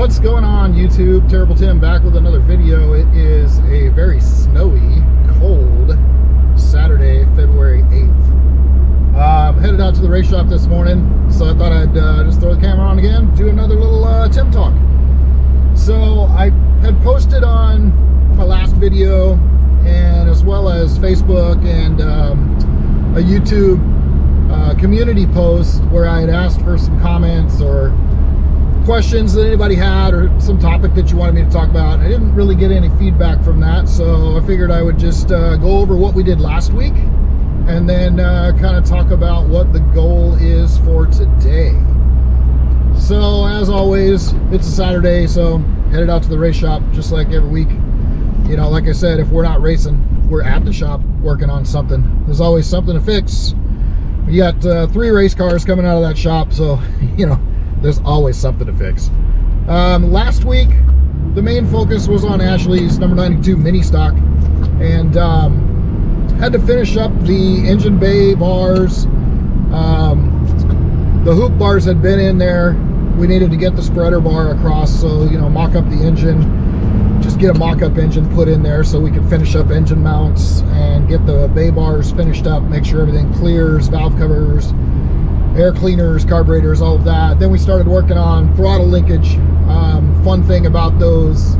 What's going on, YouTube? Terrible Tim back with another video. It is a very snowy, cold Saturday, February 8th. Headed out to the race shop this morning, so I thought I'd just throw the camera on again, do another little Tim talk. So I had posted on my last video, and as well as Facebook and a YouTube community post where I had asked for some comments or questions that anybody had, or some topic that you wanted me to talk about. I didn't really get any feedback from that, so I figured I would just go over what we did last week and then kind of talk about what the goal is for today. So as always, it's a Saturday, so headed out to the race shop just like every week. You know, like I said, if we're not racing, we're at the shop working on something. There's always something to fix. You got 3 race cars coming out of that shop, so you know, there's always something to fix. Last week, the main focus was on Ashley's number 92 mini stock, and had to finish up the engine bay bars. The hoop bars had been in there. We needed to get the spreader bar across, so you know, mock up the engine, just get a mock-up engine put in there so we could finish up engine mounts and get the bay bars finished up, make sure everything clears, valve covers, air cleaners, carburetors, all of that. Then we started working on throttle linkage. Fun thing about those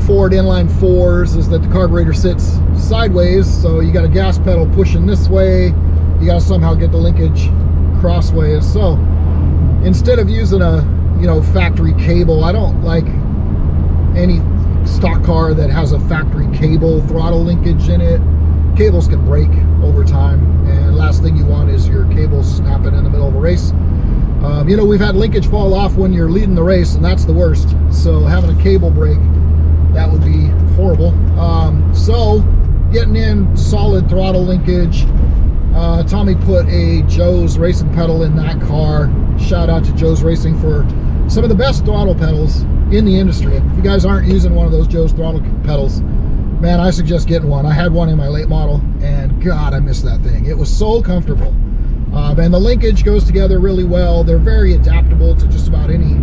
Ford inline 4s is that the carburetor sits sideways, so you got a gas pedal pushing this way, you got to somehow get the linkage crossways. So instead of using a, you know, factory cable, I don't like any stock car that has a factory cable throttle linkage in it. Cables can break over time, and last thing you want is your cables snapping in the middle of a race. You know, we've had linkage fall off when you're leading the race, and that's the worst. So having a cable break, that would be horrible. So getting in solid throttle linkage. Tommy put a Joe's racing pedal in that car. Shout out to Joe's Racing for some of the best throttle pedals in the industry. If you guys aren't using one of those Joe's throttle pedals, man, I suggest getting one. I had one in my late model, and God, I miss that thing. It was so comfortable. And the linkage goes together really well. They're very adaptable to just about any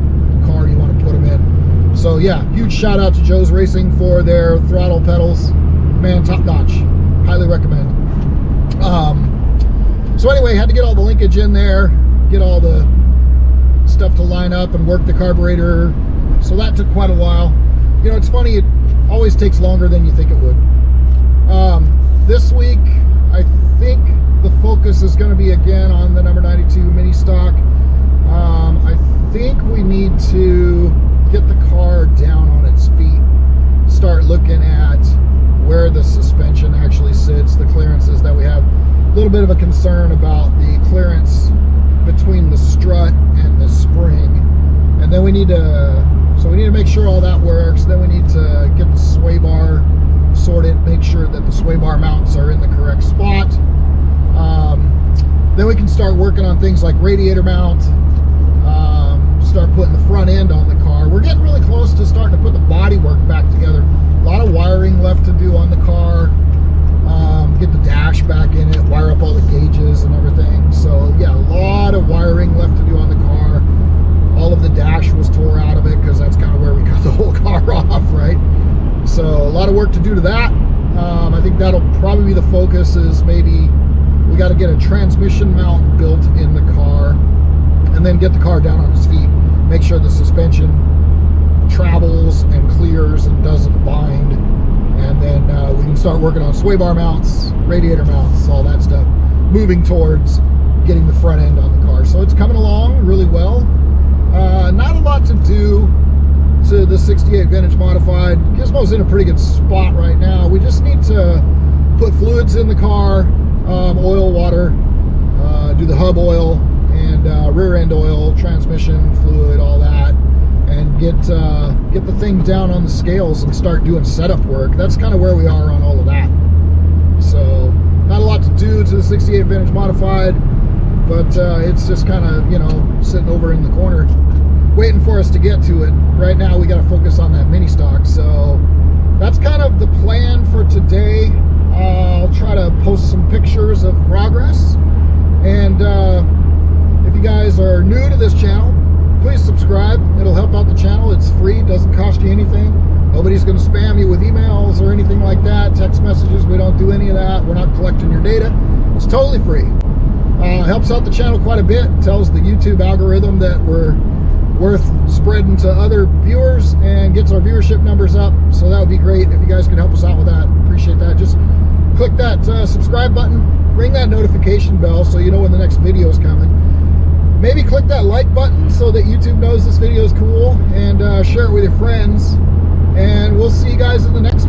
car you want to put them in. So yeah, huge shout out to Joe's Racing for their throttle pedals. Man, top notch. Highly recommend. So anyway, had to get all the linkage in there, get all the stuff to line up and work the carburetor. So that took quite a while. You know, it's funny, it always takes longer than you think it would. This week, I think the focus is going to be again on the number 92 mini stock. I think we need to get the car down on its feet, start looking at where the suspension actually sits, the clearances that we have. A little bit of a concern about the clearance between the strut and the spring, and then we need to make sure all that works. Then we need to get the sway bar sorted, make sure that the sway bar mounts are in the correct spot. Then we can start working on things like radiator mount, start putting the front end on the car. We're getting really close to starting to put the body work back together. A lot of wiring left to do on the car. Get the dash back in it, wire up all the gauges and everything. So yeah, a lot of wiring left to do on the car. All of the dash was tore out of it because that's kind of where we cut the whole car off, right? So a lot of work to do to that. I think that'll probably be the focus, is maybe we got to get a transmission mount built in the car and then get the car down on its feet. Make sure the suspension travels and clears and doesn't bind. And then we can start working on sway bar mounts, radiator mounts, all that stuff, moving towards getting the front end on the car. So it's coming along really well. Not a lot to do to the 68 Vintage Modified. Gizmo's in a pretty good spot right now. We just need to put fluids in the car, oil, water, do the hub oil and rear end oil, transmission fluid, all that, and get the thing down on the scales and start doing setup work. That's kind of where we are on all of that. So not a lot to do to the 68 Vintage Modified, but it's just kind of, you know, sitting over in the corner waiting for us to get to it. Right now we got to focus on that mini stock. So that's kind of the plan for today. I'll try to post some pictures of progress, and if you guys are new to this channel, please subscribe. It'll help out the channel. It's you anything. Nobody's going to spam you with emails or anything like that, text messages. We don't do any of that. We're not collecting your data. It's totally free. Helps out the channel quite a bit. Tells the YouTube algorithm that we're worth spreading to other viewers and gets our viewership numbers up. So that would be great if you guys could help us out with that. Appreciate that. Just click that subscribe button, ring that notification bell so you know when the next video is coming. Maybe click that like button so that YouTube knows this video is cool, and share it with your friends. And we'll see you guys in the next